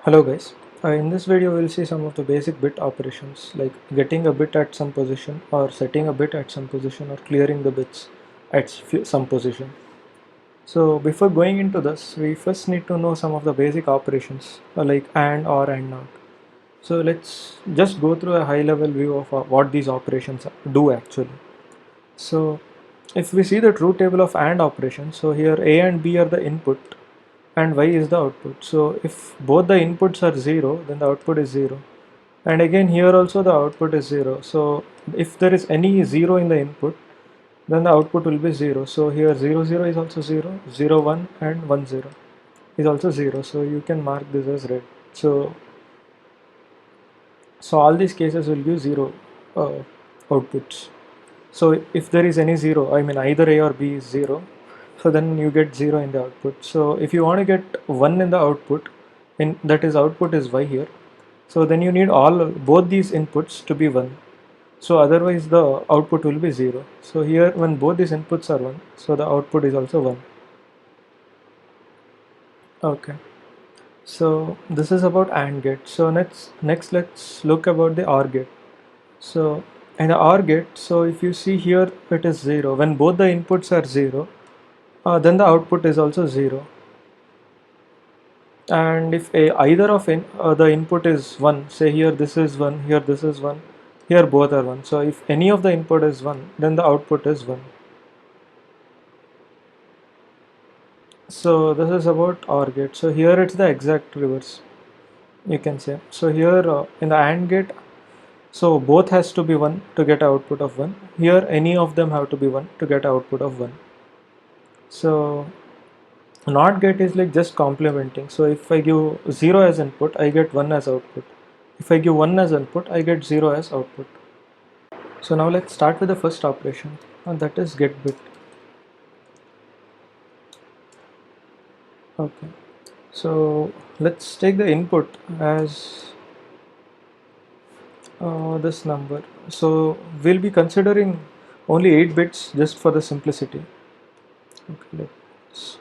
Hello guys, in this video we'll see some of the basic bit operations like getting a bit at some position or setting a bit at some position or clearing the bits at some position. So before going into this, we first need to know some of the basic operations like AND, OR and NOT. So let's just go through a high level view of what these operations do actually. So if we see the truth table of AND operations, so here A and B are the input and Y is the output. So if both the inputs are 0, then the output is 0. And again here also the output is 0. So if there is any 0 in the input, then the output will be 0. So here 0 0 is also 0, 0 1 and 1 0 is also 0. So you can mark this as red. So all these cases will give 0 uh, outputs. So if there is any 0, I mean either A or B is 0, so then you get 0 in the output. So if you want to get 1 in the output, in that is output is Y here, so then you need both these inputs to be 1. So otherwise the output will be 0. So here when both these inputs are 1, so the output is also 1. Okay. So this is about AND gate. So next let's look about the OR gate. So in the OR gate, so if you see here it is 0. When both the inputs are 0, then the output is also 0. And if either of the input is 1, say here this is 1, here this is 1, here both are 1. So if any of the input is 1, then the output is 1. So this is about OR gate. So here it's the exact reverse, you can say. So here in the AND gate, so both has to be 1 to get output of 1. Here any of them have to be 1 to get output of 1. So NOT gate is like just complementing. So if I give 0 as input, I get 1 as output. If I give 1 as input, I get 0 as output. So now let's start with the first operation, and that is get bit. Okay. So let's take the input as this number. So we'll be considering only 8 bits just for the simplicity. Okay, let's,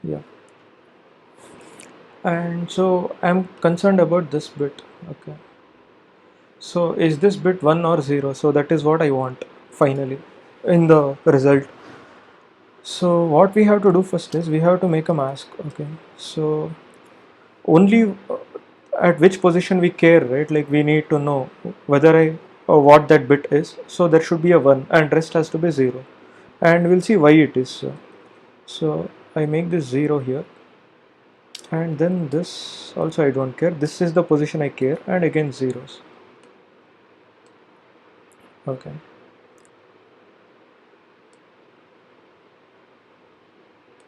yeah. And so I'm concerned about this bit. Okay. So is this bit 1 or 0? So that is what I want finally in the result. So what we have to do first is we have to make a mask. Okay. So only at which position we care, right? Like we need to know whether what that bit is. So there should be a 1 and rest has to be 0. And we'll see why it is so. So I make this 0 here. And then this also I don't care. This is the position I care, and again zeros. Okay.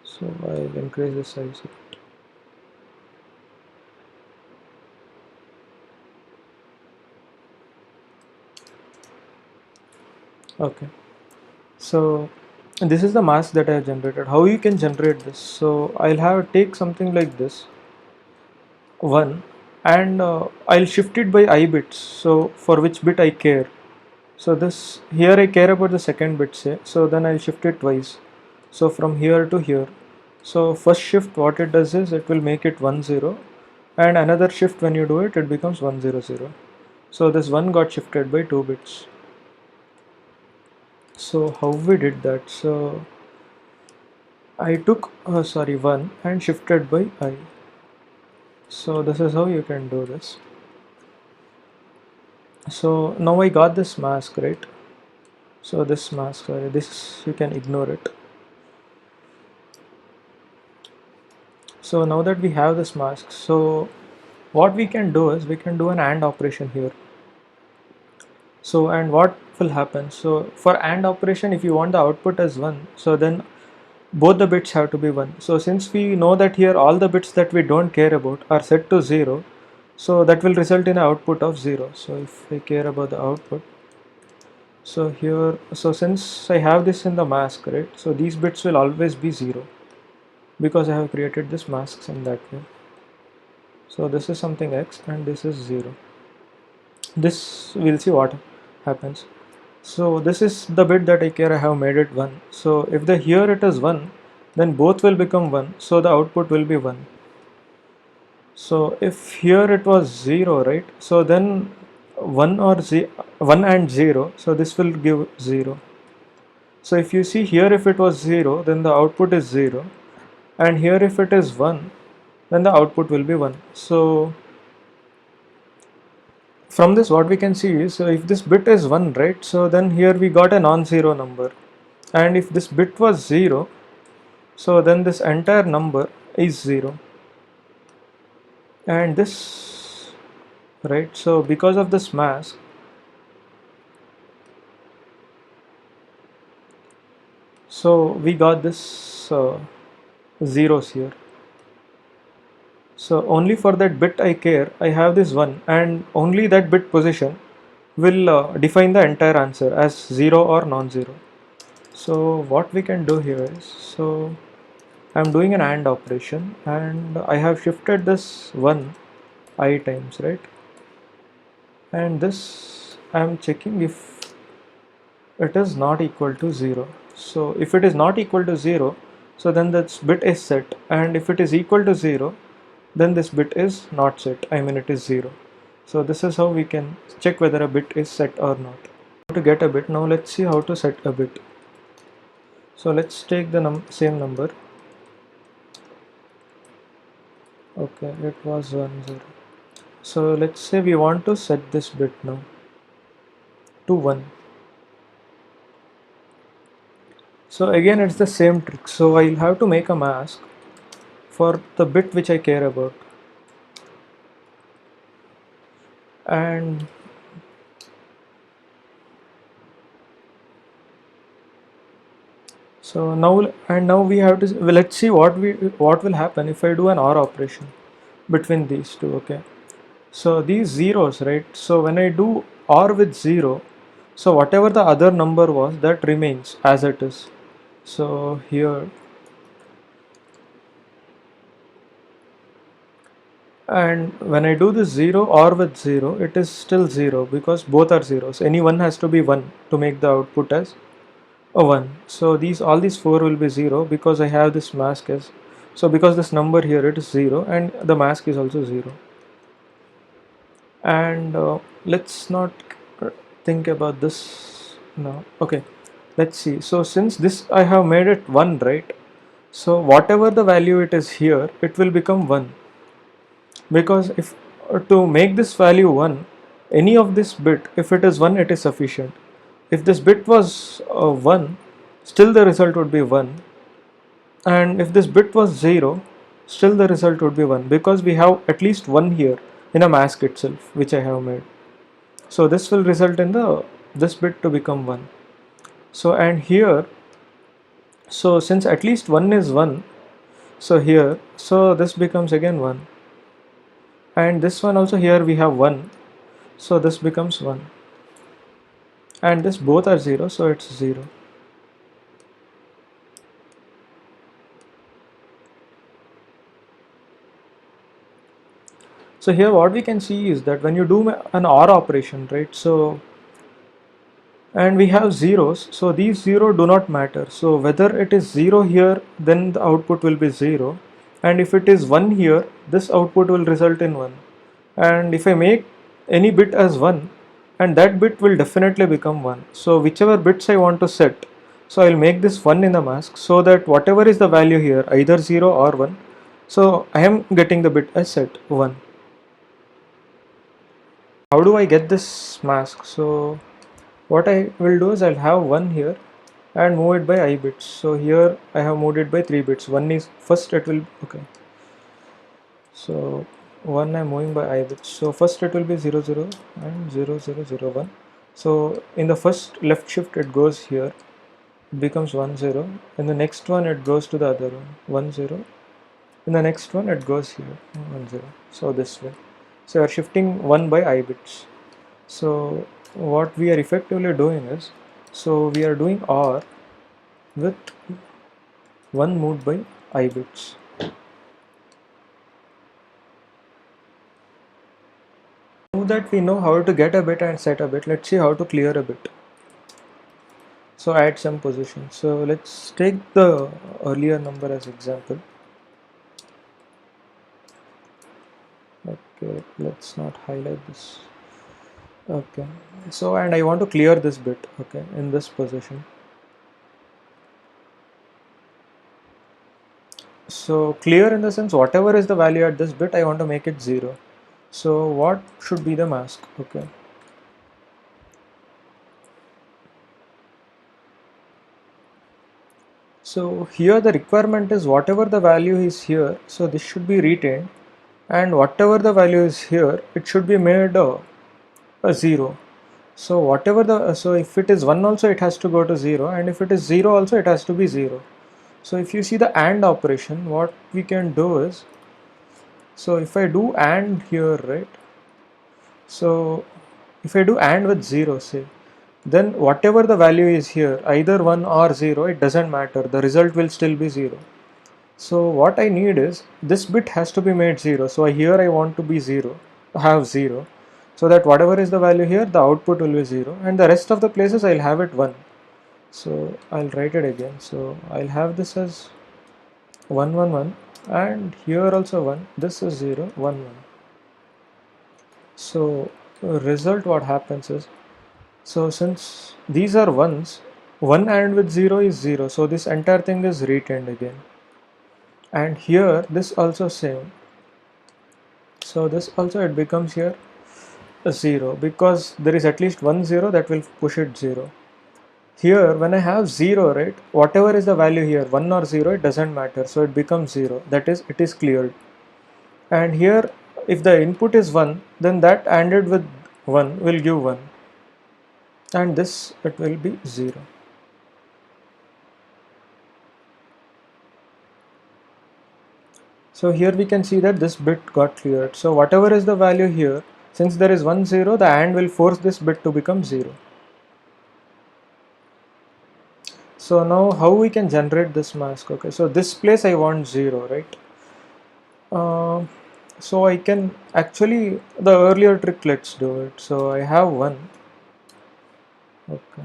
So I'll increase the size. Okay. So this is the mask that I have generated. How you can generate this? So I'll have take something like this 1, and I'll shift it by I bits. So for which bit I care. So this here I care about the second bit, say. So then I'll shift it twice. So from here to here. So first shift what it does is it will make it 1 0, and another shift when you do it, it becomes 1 0 0. So this 1 got shifted by 2 bits. So how we did that? So I took 1 and shifted by I. So this is how you can do this. So now I got this mask, right? So this mask, sorry, this you can ignore it. So now that we have this mask, so what we can do is we can do an AND operation here. So and what will happen? So for AND operation, if you want the output as 1, so then both the bits have to be 1. So since we know that here all the bits that we don't care about are set to 0, so that will result in an output of 0. So if I care about the output, so here, so since I have this in the mask, right, so these bits will always be 0 because I have created this masks in that way. So this is something X and this is 0. This we'll see what happens. So this is the bit that I care, I have made it 1. So if the here it is 1, then both will become 1, so the output will be 1. So if here it was 0, right? So then 1 and 0, so this will give 0. So if you see here, if it was 0, then the output is 0, and here if it is 1, then the output will be 1. So from this what we can see is, so if this bit is 1, right, so then here we got a non-zero number, and if this bit was 0, so then this entire number is 0, and this, right, so because of this mask, so we got this zeros here. So only for that bit I care, I have this 1, and only that bit position will define the entire answer as 0 or non-zero. So what we can do here is, so I'm doing an AND operation, and I have shifted this 1 I times, right, and this I'm checking if it is not equal to 0. So if it is not equal to 0, so then this bit is set, and if it is equal to 0, then this bit is not set, I mean it is 0. So this is how we can check whether a bit is set or not. To get a bit, now let's see how to set a bit. So let's take the same number. Okay, it was 1 0. So let's say we want to set this bit now to 1. So again it's the same trick. So I'll have to make a mask for the bit which I care about, and so now we have to, well, let's see what will happen if I do an OR operation between these two. Okay, so these zeros, right, so when I do OR with 0, so whatever the other number was, that remains as it is. So here, and when I do this 0 OR with 0, it is still 0 because both are zeros. Any one has to be 1 to make the output as a 1. So all these 4 will be 0 because I have this mask as, so because this number here, it is 0, and the mask is also 0. And let's not think about this now. Okay, let's see. So since this I have made it 1, right, so whatever the value it is here, it will become 1, because if to make this value 1, any of this bit, if it is 1, it is sufficient. If this bit was 1, still the result would be 1, and if this bit was 0, still the result would be 1, because we have at least 1 here in a mask itself which I have made. So this will result in this bit to become 1. So and here, so since at least 1 is 1, so here, so this becomes again 1, and this one also, here we have 1, so this becomes 1, and this both are 0, so it's 0. So here what we can see is that when you do an OR operation, right, so and we have zeros, so these 0 do not matter. So whether it is 0 here, then the output will be 0, and if it is 1 here, this output will result in 1. And if I make any bit as 1, and that bit will definitely become 1. So whichever bits I want to set, so I'll make this 1 in the mask, so that whatever is the value here, either 0 or 1, so I am getting the bit as set 1. How do I get this mask? So what I will do is I'll have 1 here and move it by I bits. So here I have moved it by 3 bits. 1 is first, it will, okay, so 1 I'm moving by I bits. So first it will be 0 0 and 0 0 0 1. So in the first left shift it goes here, it becomes 1 0. In the next one it goes to the other one, 1 0. In the next one it goes here, 1 0. So this way. So we are shifting 1 by I bits. So what we are effectively doing is, so we are doing OR with 1 moved by I bits. Now that we know how to get a bit and set a bit, let's see how to clear a bit. So add some position. So let's take the earlier number as example. Okay, let's not highlight this. Okay, so and I want to clear this bit, okay, in this position. So clear in the sense whatever is the value at this bit I want to make it 0. So what should be the mask? Okay, so here the requirement is whatever the value is here, so this should be retained, and whatever the value is here, it should be made a 0. So whatever the so if it is 1 also it has to go to 0, and if it is 0 also it has to be 0. So if you see the AND operation, what we can do is, so if I do AND here, right, so if I do AND with 0, say, then whatever the value is here, either 1 or 0, it doesn't matter, the result will still be 0. So what I need is, this bit has to be made 0, so here I want to be 0, have 0, so that whatever is the value here, the output will be 0, and the rest of the places I'll have it 1. So I'll write it again, so I'll have this as 1 1 1, and here also 1, this is 0 1 1. So result what happens is, so since these are ones, 1 AND with 0 is 0, so this entire thing is retained again, and here this also same, so this also it becomes here a 0, because there is at least one 0 that will push it 0. Here when I have 0, right, whatever is the value here, 1 or 0, it doesn't matter, so it becomes 0, that is, it is cleared. And here if the input is 1, then that ANDed with 1 will give 1, and this it will be 0. So here we can see that this bit got cleared. So whatever is the value here, since there is 1 0, the AND will force this bit to become 0. So now how we can generate this mask? Okay, so this place I want 0, right? So I can actually, the earlier trick, let's do it. So I have 1. Okay.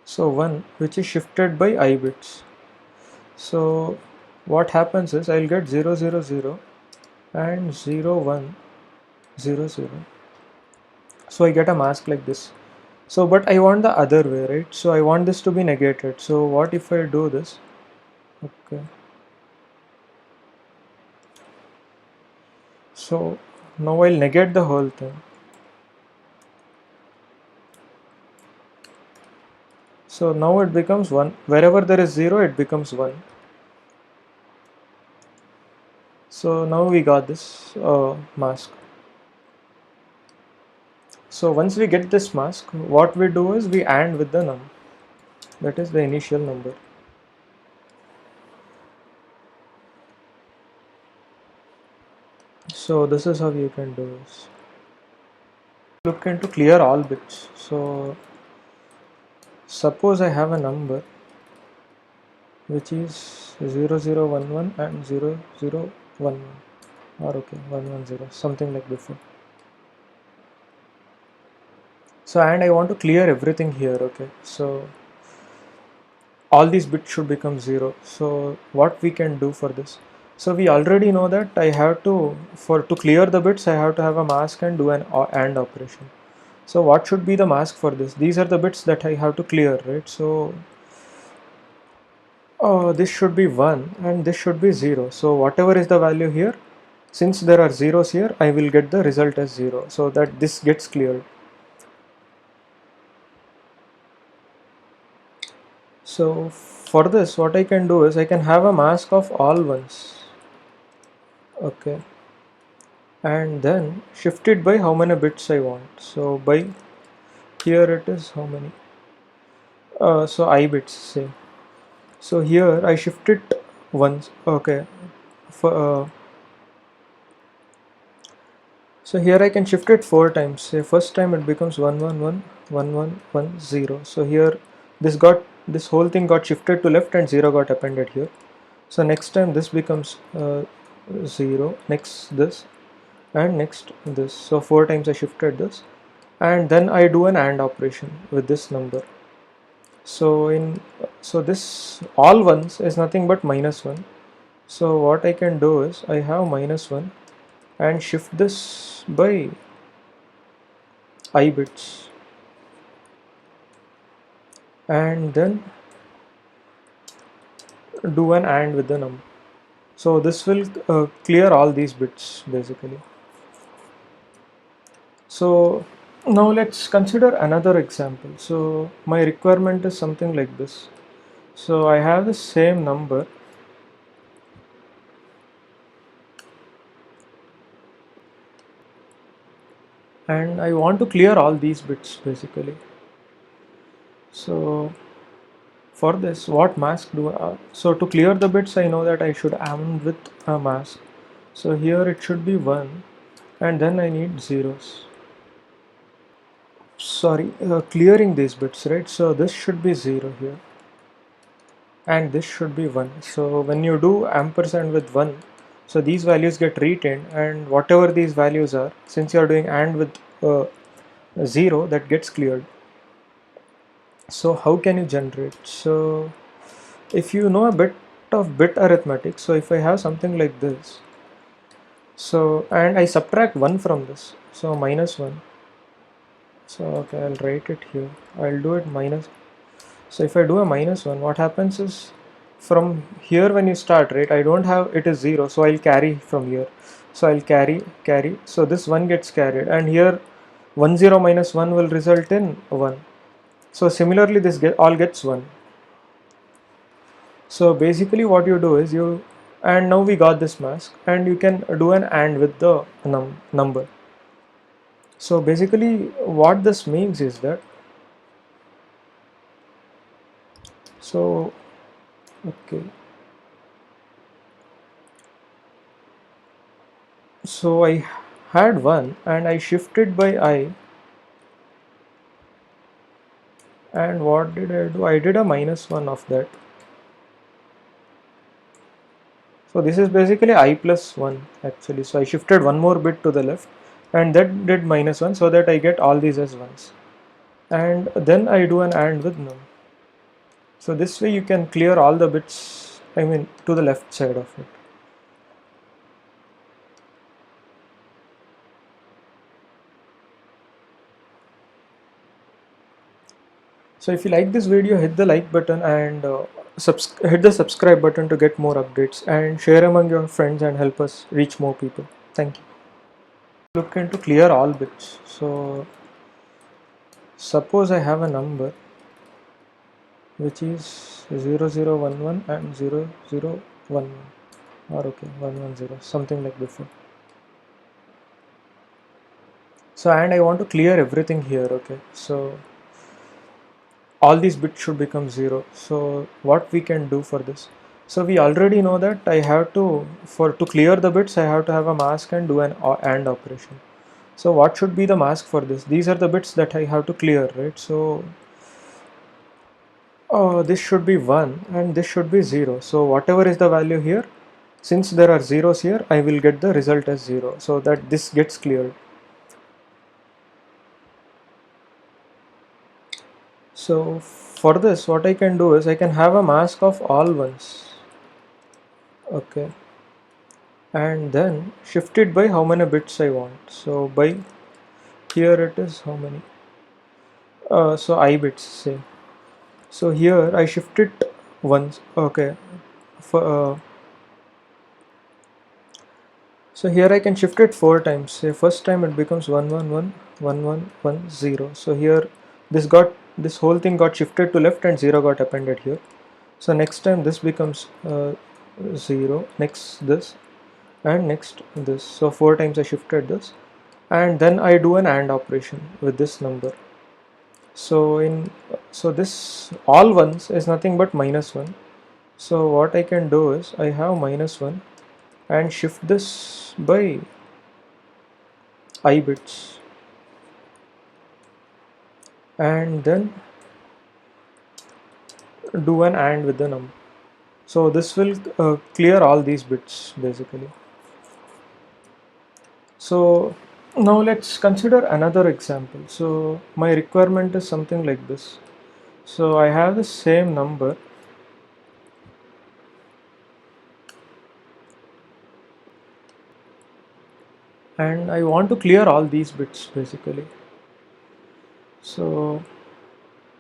So 1 which is shifted by I bits. So what happens is I'll get 0 0 0 and 0 1 0 0. So I get a mask like this. So but I want the other way, right? So I want this to be negated. So what if I do this? Okay. So now I'll negate the whole thing. So now it becomes 1. Wherever there is 0, it becomes 1. So now we got this mask. So once we get this mask, what we do is we AND with the num. That is the initial number. So this is how you can do this. Look into clear all bits. So suppose I have a number which is 0011 and 0011, or okay, 110, something like before. So and I want to clear everything here, okay, so all these bits should become 0. So what we can do for this, so we already know that I have to, to clear the bits I have to have a mask and do an AND operation. So what should be the mask for this? These are the bits that I have to clear, right? So this should be 1 and this should be 0. So whatever is the value here, since there are zeros here, I will get the result as 0, so that this gets cleared. So for this, what I can do is I can have a mask of all ones, okay, and then shift it by how many bits I want. So by here it is how many, so I bits, say. So here I shift it once, okay, for so here I can shift it 4 times. Say first time it becomes 1 1 1 1 1 1 0. So here this whole thing got shifted to left and 0 got appended here. So next time this becomes 0, next this, and next this. So 4 times I shifted this, and then I do an AND operation with this number. So this all ones is nothing but -1. So what I can do is I have -1 and shift this by I bits, and then do an AND with the num. So this will clear all these bits basically. So now let's consider another example. So my requirement is something like this. So I have the same number and I want to clear all these bits basically. So for this, what mask do I, so to clear the bits I know that I should AND with a mask. So here it should be 1 and then I need zeros. Sorry, clearing these bits, right? So this should be 0 here and this should be 1. So when you do ampersand with 1, so these values get retained, and whatever these values are, since you are doing AND with 0, that gets cleared. So how can you generate? So if you know a bit of bit arithmetic, so if I have something like this, so and I subtract 1 from this, so -1. So okay, I'll write it here. I'll do it minus. So if I do a -1, what happens is from here when you start, right, I don't have it is 0, so I'll carry from here. So I'll carry. So this 1 gets carried, and here 1 0 minus 1 will result in 1. So similarly, this all gets 1. So basically, what you do is and now we got this mask, and you can do an AND with the number. So basically, what this means is that so okay. So I had 1 and I shifted by I, and what did I do? I did a -1 of that. So this is basically I plus 1 actually. So I shifted one more bit to the left and that did -1 so that I get all these as 1s. And then I do an AND with num. So this way you can clear all the bits, I mean to the left side of it. So if you like this video, hit the like button and hit the subscribe button to get more updates, and share among your friends and help us reach more people. Thank you. Look into clear all bits. So suppose I have a number which is 0011 and 0011, or okay 110, something like before. So and I want to clear everything here. Okay, so all these bits should become 0. So what we can do for this, so we already know that I have to clear the bits I have to have a mask and do an AND operation. So what should be the mask for this? These are the bits that I have to clear, right? So this should be 1 and this should be 0. So whatever is the value here, since there are zeros here, I will get the result as 0, so that this gets cleared. So for this, what I can do is I can have a mask of all ones. Okay, and then shift it by how many bits I want. So by here it is how many, so I bits say. So here I shift it once. Okay, for so here I can shift it 4 times. Say first time it becomes 111 1110. So here this whole thing got shifted to left and 0 got appended here. So next time this becomes 0, next this, and next this. So 4 times I shifted this, and then I do an AND operation with this number. So this all ones is nothing but -1. So what I can do is I have -1 and shift this by I bits, and then do an AND with the num. So this will clear all these bits basically. So now let's consider another example. So my requirement is something like this. So I have the same number and I want to clear all these bits basically. So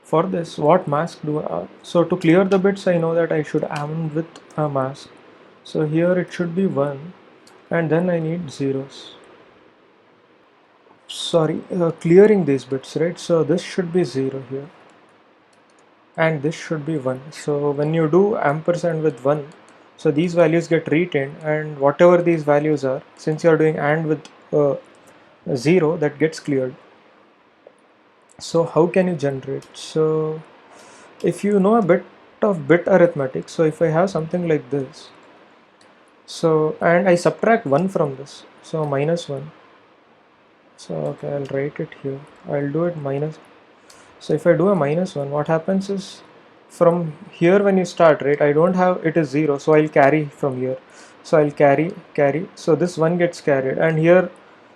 for this, what mask do I, so to clear the bits I know that I should AND with a mask. So here it should be 1 and then I need zeros. Sorry, clearing these bits, right? So this should be 0 here and this should be 1. So when you do ampersand with 1, so these values get retained, and whatever these values are, since you are doing AND with 0, that gets cleared. So how can you generate? So if you know a bit of bit arithmetic, so if I have something like this, so and I subtract 1 from this, so -1. So okay, I'll write it here. I'll do it minus. So if I do a -1, what happens is from here when you start, right, I don't have, it is 0, so I'll carry from here. So I'll carry. So this 1 gets carried, and here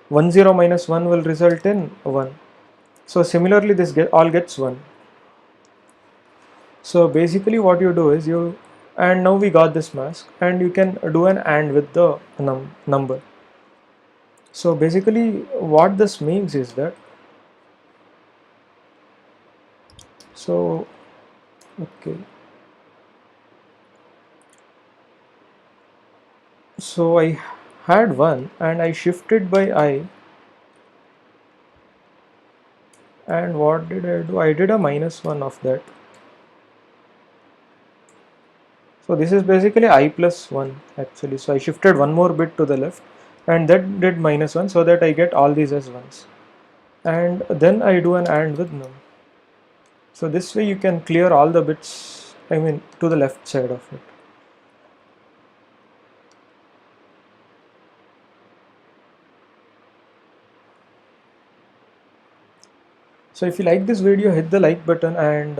1 0 minus 1 will result in 1. So similarly, this all gets 1. So basically what you do is and now we got this mask, and you can do an AND with the number. So basically what this means is that, so okay, so I had 1 and I shifted by I, and what did I do? I did a -1 of that. So this is basically I plus 1 actually. So I shifted one more bit to the left, and that did -1 so that I get all these as 1s. And then I do an AND with num. So this way you can clear all the bits, I mean to the left side of it. So if you like this video, hit the like button and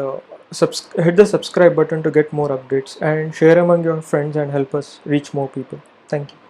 hit the subscribe button to get more updates, and share among your friends and help us reach more people. Thank you.